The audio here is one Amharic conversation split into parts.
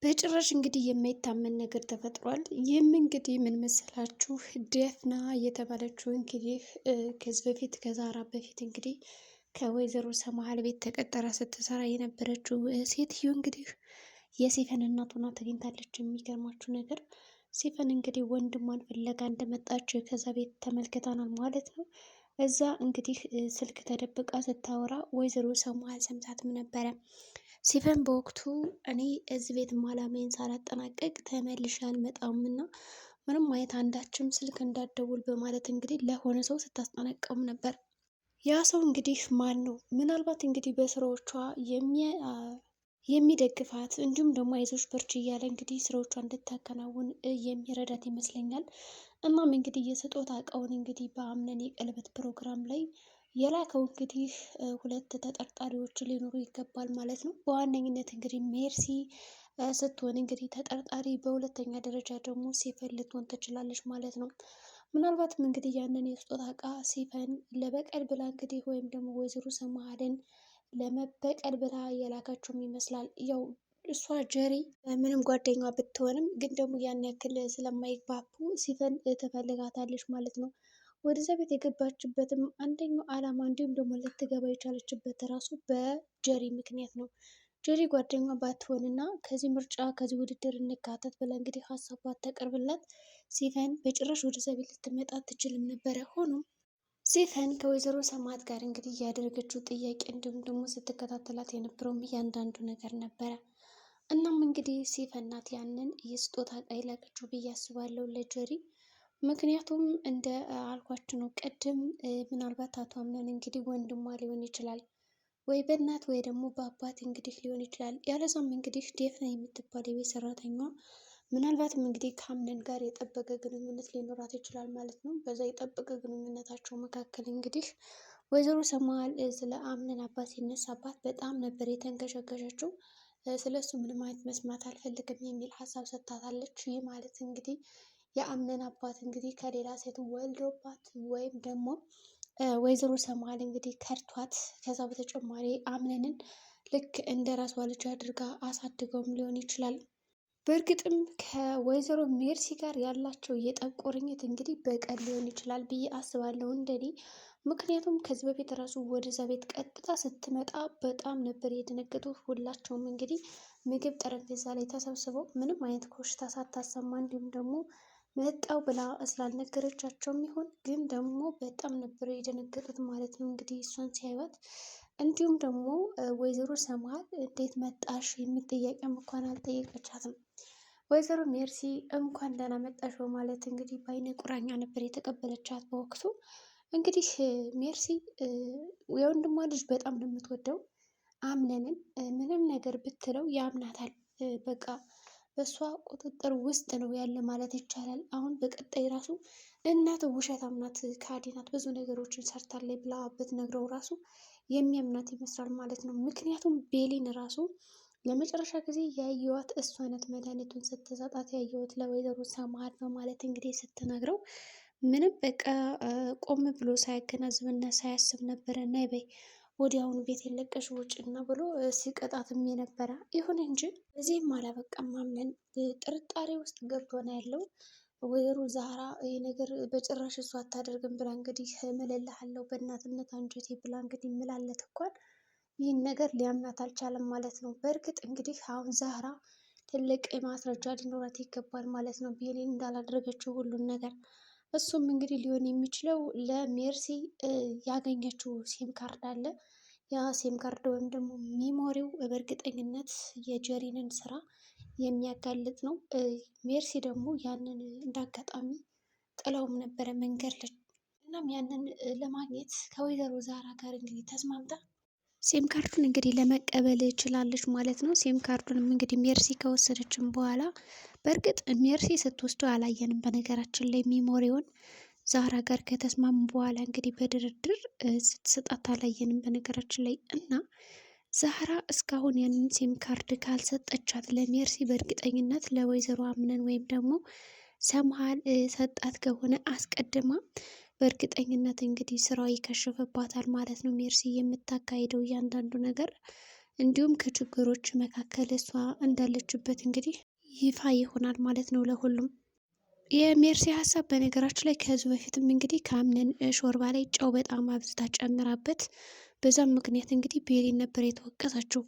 በጭራሽ እንግዲህ የማይታመን ነገር ተፈጥሯል። ይህም እንግዲህ ምን መሰላችሁ? ደፍና የተባለችው እንግዲህ ከዚህ በፊት ከዛራ በፊት እንግዲህ ከወይዘሮ ሰማሃል ቤት ተቀጠራ ስትሰራ የነበረችው ሴትዮ እንግዲህ የሲፈን እናት ሆና ተገኝታለች። የሚገርማችሁ ነገር ሲፈን እንግዲህ ወንድሟን ፍለጋ እንደመጣች ከዛ ቤት ተመልክተናል ማለት ነው። እዛ እንግዲህ ስልክ ተደብቃ ስታወራ ወይዘሮ ሰማሃል ሰምታትም ነበረ። ሲፈን በወቅቱ እኔ እዚህ ቤት አላማዬን ሳላጠናቀቅ ተመልሼ አልመጣም እና ምንም አይነት አንዳችም ስልክ እንዳትደውል በማለት እንግዲህ ለሆነ ሰው ስታስጠነቀም ነበር። ያ ሰው እንግዲህ ማን ነው? ምናልባት እንግዲህ በስራዎቿ የሚደግፋት እንዲሁም ደግሞ አይዞሽ በርቺ እያለ እንግዲህ ስራዎቿ እንድታከናውን የሚረዳት ይመስለኛል። እናም እንግዲህ የስጦታ እቃውን እንግዲህ በአምነን የቀለበት ፕሮግራም ላይ የላከው እንግዲህ ሁለት ተጠርጣሪዎች ሊኖሩ ይገባል ማለት ነው። በዋነኝነት እንግዲህ ሜርሲ ስትሆን እንግዲህ ተጠርጣሪ በሁለተኛ ደረጃ ደግሞ ሲፈን ልትሆን ትችላለች ማለት ነው። ምናልባትም እንግዲህ ያንን የስጦታ እቃ ሲፈን ለበቀል ብላ እንግዲህ ወይም ደግሞ ወይዘሮ ሰማሃልን ለመበቀል ብላ የላካቸውም ይመስላል። ያው እሷ ጀሪ ምንም ጓደኛ ብትሆንም ግን ደግሞ ያን ያክል ስለማይግባቡ ሲፈን ትፈልጋታለች ማለት ነው። ወደዛ ቤት የገባችበትም አንደኛው ዓላማ እንዲሁም ደግሞ ልትገባ የቻለችበት ራሱ በጀሪ ምክንያት ነው። ጀሪ ጓደኛ ባትሆንና ከዚህ ምርጫ ከዚህ ውድድር እንካተት ብላ እንግዲህ ሀሳብ ባታቀርብላት ሲፈን በጭራሽ ወደዛ ቤት ልትመጣ አትችልም ነበረ። ሆኖም ሲፈን ከወይዘሮ ሰማት ጋር እንግዲህ ያደረገችው ጥያቄ እንዲሁም ደግሞ ስትከታተላት የነበረውም እያንዳንዱ ነገር ነበረ። እናም እንግዲህ ሲፈን ናት ያንን የስጦታ እቃ የላከችው ብዬ አስባለሁ ለጀሪ። ምክንያቱም እንደ አልኳችሁ ነው ቅድም ምናልባት አቶ አምነን እንግዲህ ወንድሟ ሊሆን ይችላል ወይ በእናት ወይ ደግሞ በአባት እንግዲህ ሊሆን ይችላል። ያለዛም እንግዲህ ዴፍና የምትባል የቤት ሰራተኛዋ ምናልባትም እንግዲህ ከአምነን ጋር የጠበቀ ግንኙነት ሊኖራት ይችላል ማለት ነው። በዛ የጠበቀ ግንኙነታቸው መካከል እንግዲህ ወይዘሮ ሰማሃል ስለ አምነን አባት ሲነሳባት በጣም ነበር የተንገሸገሸችው። ስለሱ ምንም አይነት መስማት አልፈልግም የሚል ሀሳብ ሰጥታታለች። ይህ ማለት እንግዲህ የአምነን አባት እንግዲህ ከሌላ ሴት ወልዶባት ወይም ደግሞ ወይዘሮ ሰማሃል እንግዲህ ከርቷት ከዛ በተጨማሪ አምነንን ልክ እንደ ራሷ ልጅ አድርጋ አሳድገውም ሊሆን ይችላል። በእርግጥም ከወይዘሮ ሜርሲ ጋር ያላቸው የጠብ ቁርኝት እንግዲህ በቀል ሊሆን ይችላል ብዬ አስባለሁ እንደኔ። ምክንያቱም ከዚህ በፊት ራሱ ወደዛ ቤት ቀጥታ ስትመጣ በጣም ነበር የደነገጡት። ሁላቸውም እንግዲህ ምግብ ጠረጴዛ ላይ ተሰብስበው ምንም አይነት ኮሽታ ሳታሰማ እንዲሁም ደግሞ መጣው ብላ ስላልነገረቻቸውም ይሆን ግን ደግሞ በጣም ነበር የደነገጡት ማለት ነው እንግዲህ እሷን ሲያዩት። እንዲሁም ደግሞ ወይዘሮ ሰማሃል እንዴት መጣሽ የሚል ጥያቄም እንኳን አልጠየቀቻትም። ወይዘሮ ሜርሲ እንኳን ደህና መጣሽ በማለት እንግዲህ በአይነ ቁራኛ ነበር የተቀበለቻት በወቅቱ። እንግዲህ ሜርሲ የወንድሟ ልጅ በጣም ነው የምትወደው። አምነንን ምንም ነገር ብትለው ያምናታል። በቃ በእሷ ቁጥጥር ውስጥ ነው ያለ ማለት ይቻላል። አሁን በቀጣይ ራሱ እናት ውሸታም ናት፣ ከሃዲ ናት፣ ብዙ ነገሮችን ሰርታለች ብላ ብትነግረው ራሱ የሚያምናት ይመስላል ማለት ነው። ምክንያቱም ቤሊን ራሱ ለመጨረሻ ጊዜ ያየዋት እሷ አይነት መድኃኒቱን ስትሰጣት ያየዋት ለወይዘሮ ሰማሃል ነው ማለት እንግዲህ ስትነግረው ምንም በቃ ቆም ብሎ ሳያገናዝብና ሳያስብ ነበረ ነይ በይ ወዲያውኑ ቤት የለቀሽ ውጭ እና ብሎ ሲቀጣትም የነበረ። ይሁን እንጂ እዚህም አላበቃም። አምነን ጥርጣሬ ውስጥ ገብቶ ነው ያለው። ወይዘሮ ዛህራ ይሄ ነገር በጭራሽ እሷ አታደርግም ብላ እንግዲህ እምልልሃለሁ በእናትነት አንጀቴ ብላ እንግዲህ ምላለት እንኳን ይህን ነገር ሊያምናት አልቻለም ማለት ነው። በእርግጥ እንግዲህ አሁን ዛህራ ትልቅ ማስረጃ ሊኖራት ይገባል ማለት ነው፣ ቤሊን እንዳላደረገችው ሁሉን ነገር። እሱም እንግዲህ ሊሆን የሚችለው ለሜርሲ ያገኘችው ሲም ካርድ አለ። ያ ሲም ካርድ ወይም ደግሞ ሚሞሪው በእርግጠኝነት የጀሪንን ስራ የሚያጋልጥ ነው። ሜርሲ ደግሞ ያንን እንዳጋጣሚ ጥለውም ነበረ መንገድ ላይ። እናም ያንን ለማግኘት ከወይዘሮ ዛራ ጋር እንግዲህ ተስማምታ ሲም ካርዱን እንግዲህ ለመቀበል ችላለች ማለት ነው። ሲም ካርዱንም እንግዲህ ሜርሲ ከወሰደችም በኋላ በእርግጥ ሜርሲ ስትወስደው አላየንም። በነገራችን ላይ ሚሞሪውን ዛራ ጋር ከተስማሙ በኋላ እንግዲህ በድርድር ስትሰጣት አላየንም በነገራችን ላይ። እና ዛራ እስካሁን ያንን ሲም ካርድ ካልሰጠቻት ለሜርሲ በእርግጠኝነት ለወይዘሮ አምነን ወይም ደግሞ ሰምሃል ሰጣት ከሆነ አስቀድማ በእርግጠኝነት እንግዲህ ስራው ይከሽፍባታል ማለት ነው። ሜርሲ የምታካሂደው እያንዳንዱ ነገር እንዲሁም ከችግሮች መካከል እሷ እንዳለችበት እንግዲህ ይፋ ይሆናል ማለት ነው ለሁሉም። የሜርሲ ሀሳብ በነገራችን ላይ ከዚህ በፊትም እንግዲህ ከአምነን ሾርባ ላይ ጨው በጣም አብዝታ ጨምራበት፣ በዛም ምክንያት እንግዲህ ቤሊን ነበር የተወቀሰችው።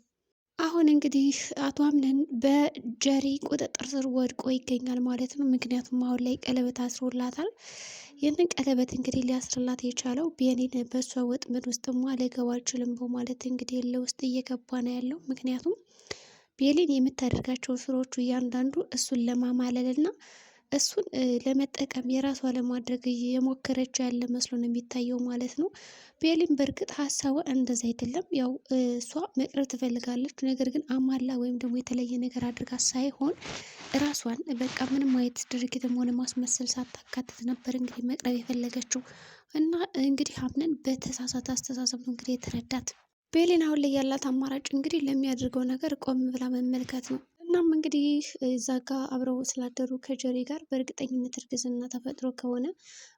አሁን እንግዲህ አቶ አምነን በጀሪ ቁጥጥር ስር ወድቆ ይገኛል ማለት ነው። ምክንያቱም አሁን ላይ ቀለበት አስሮላታል። ይህንን ቀለበት እንግዲህ ሊያስርላት የቻለው ቤኒን በእሷ ወጥመድ ውስጥማ ልገባ አልችልም በማለት እንግዲህ ለውስጥ እየገባ ነው ያለው። ምክንያቱም ቤሊን የምታደርጋቸው ስራዎቹ እያንዳንዱ እሱን ለማማለል እና እሱን ለመጠቀም የራሷ ለማድረግ እየሞከረች ያለ መስሎ ነው የሚታየው ማለት ነው። ቤሊን በእርግጥ ሀሳቧ እንደዛ አይደለም። ያው እሷ መቅረት ትፈልጋለች። ነገር ግን አማላ ወይም ደግሞ የተለየ ነገር አድርጋ ሳይሆን ራሷን በቃ ምንም አይነት ድርጊትም ሆነ ማስመሰል ሳታካትት ነበር እንግዲህ መቅረብ የፈለገችው እና እንግዲህ አምነን በተሳሳተ አስተሳሰብ ነው እንግዲህ የተረዳት። ቤሊን አሁን ላይ ያላት አማራጭ እንግዲህ ለሚያደርገው ነገር ቆም ብላ መመልከት ነው። እናም እንግዲህ እዛ ጋ አብረው ስላደሩ ከጀሪ ጋር በእርግጠኝነት እርግዝና ተፈጥሮ ከሆነ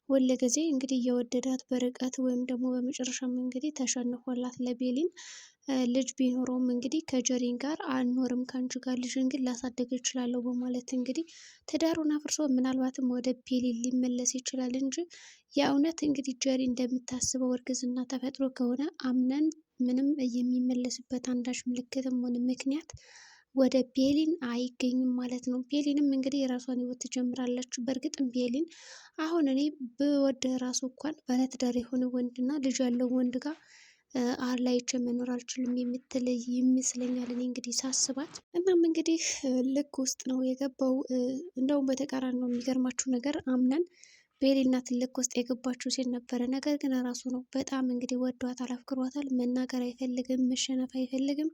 ወለ ጊዜ እንግዲህ እየወደዳት በርቀት ወይም ደግሞ በመጨረሻም እንግዲህ ተሸንፎላት ለቤሊን ልጅ ቢኖረውም እንግዲህ ከጀሪን ጋር አልኖርም ከአንቺ ጋር ልጅን ግን ላሳደግ እችላለሁ በማለት እንግዲህ ትዳሩን አፍርሶ ምናልባትም ወደ ቤሊን ሊመለስ ይችላል እንጂ የእውነት እንግዲህ ጀሪ እንደምታስበው እርግዝና ተፈጥሮ ከሆነ አምነን ምንም የሚመለስበት አንዳች ምልክትም ሆነ ምክንያት ወደ ቤሊን አይገኝም ማለት ነው። ቤሊንም እንግዲህ የራሷን ህይወት ትጀምራለች። በእርግጥም ቤሊን አሁን እኔ ብወደ ራሱ እንኳን ባለትዳር የሆነ ወንድና ልጅ ያለው ወንድ ጋር አላይቼ መኖር አልችልም የምትል ይመስለኛል እኔ እንግዲህ ሳስባት። እናም እንግዲህ ልክ ውስጥ ነው የገባው። እንደውም በተቃራኒ ነው። የሚገርማችሁ ነገር አምነን ቤሊና ትልቅ ውስጥ የገባችው ሲል ነበረ። ነገር ግን ራሱ ነው በጣም እንግዲህ ወዷታል፣ አፍቅሯታል። መናገር አይፈልግም፣ መሸነፍ አይፈልግም።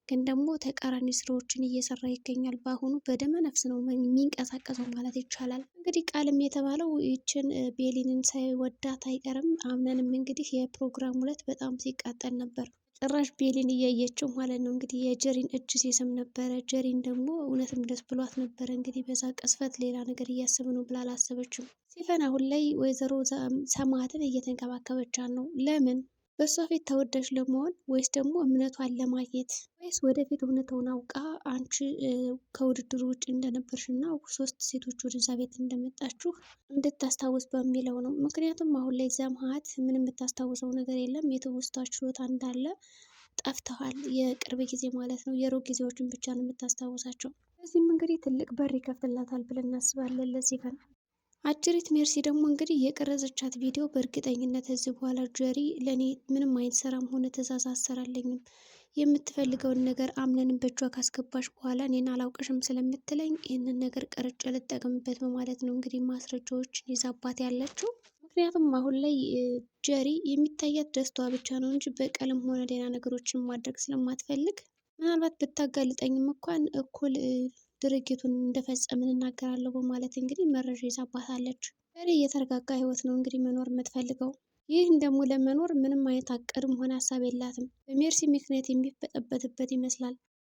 ግን ደግሞ ተቃራኒ ስራዎችን እየሰራ ይገኛል። በአሁኑ በደመ ነፍስ ነው የሚንቀሳቀሰው ማለት ይቻላል። እንግዲህ ቃልም የተባለው ይችን ቤሊንን ሳይወዳት አይቀርም። አምነንም እንግዲህ የፕሮግራሙ ዕለት በጣም ሲቃጠል ነበር። ጭራሽ ቤሊን እያየችው ማለት ነው እንግዲህ የጀሪን እጅ ሲስም ነበረ። ጀሪን ደግሞ እውነትም ደስ ብሏት ነበረ። እንግዲህ በዛ ቅስፈት ሌላ ነገር እያሰበ ነው ብላ አላሰበችም። ሲፈን አሁን ላይ ወይዘሮ ሰማዕትን እየተንከባከበቻት ነው። ለምን? በእሷ ፊት ተወዳጅ ለመሆን ወይስ ደግሞ እምነቷን ለማግኘት ወይስ ወደፊት እውነታውን አውቃ አንቺ ከውድድሩ ውጭ እንደነበርሽ እና 3 ሴቶች ወደዛ ቤት እንደመጣችሁ እንድታስታውስ በሚለው ነው። ምክንያቱም አሁን ላይ ሰማዕት ምንም የምታስታውሰው ነገር የለም። የትውስታ ችሎታ እንዳለ ጠፍተዋል። የቅርብ ጊዜ ማለት ነው። የሩቅ ጊዜዎችን ብቻ ነው የምታስታውሳቸው። በዚህም እንግዲህ ትልቅ በር ይከፍትላታል ብለን እናስባለን ለሲፈን። አጅሪት ሜርሲ ደግሞ እንግዲህ የቀረጸቻት ቪዲዮ በእርግጠኝነት እዚህ በኋላ ጀሪ ለእኔ ምንም አይነት ስራም ሆነ ትዕዛዝ አሰራለኝም፣ የምትፈልገውን ነገር አምነንም በእጇ ካስገባሽ በኋላ እኔን አላውቅሽም ስለምትለኝ ይህንን ነገር ቀርጬ ልጠቀምበት በማለት ነው እንግዲህ ማስረጃዎችን ይዛባት ያለችው። ምክንያቱም አሁን ላይ ጀሪ የሚታያት ደስታዋ ብቻ ነው እንጂ በቀልም ሆነ ሌላ ነገሮችን ማድረግ ስለማትፈልግ ምናልባት ብታጋልጠኝም እንኳን እኩል ድርጊቱን እንደፈጸምን እናገራለሁ በማለት እንግዲህ መረጃ ይዛባታለች። ጀሪ የተረጋጋ ህይወት ነው እንግዲህ መኖር የምትፈልገው። ይህን ደግሞ ለመኖር ምንም አይነት አቅድም ሆነ ሀሳብ የላትም። በሜርሲ ምክንያት የሚበጠበጥበት ይመስላል።